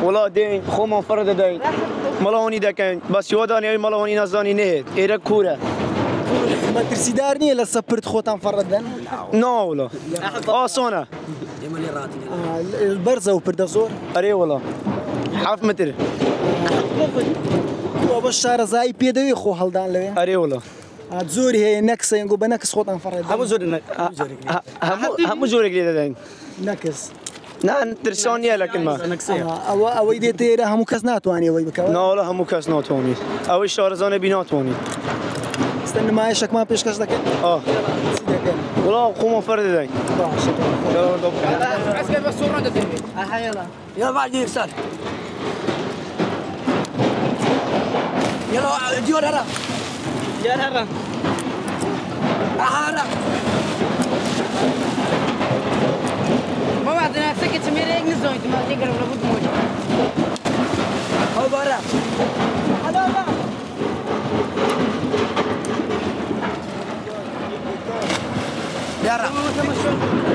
والله دين خو منفرد دين ملهوني دكان بس يوداني ملهوني نزاني نهت إيرا كورة ما ترسيدارني إلا سبرت خوتان فردن؟ لا والله صونا البرزة وبردازور؟ أري والله حاف متر وبالشارع زاي بيدوي خو هالدان لوي؟ أري والله زوري هي نكسة ينقو بنكس خوتان فردن؟ هم زورك لي دين نكس نعم ترسوني لكن ما أو يدي تيرا هم كسنات واني وي بكوا؟ لا والله هم كاس ناتوني أو الشارع زاني بيناتوني استنى معي شك ما بيش كسدك؟ والله خو منفرد دين عسكر بس صورة ده يلا يلا بعد يكسر يلا ديور هرا هرا ما بعدنا سكت ميريك نزوي ما تقدر ولا بد موج هو برا هلا يا رب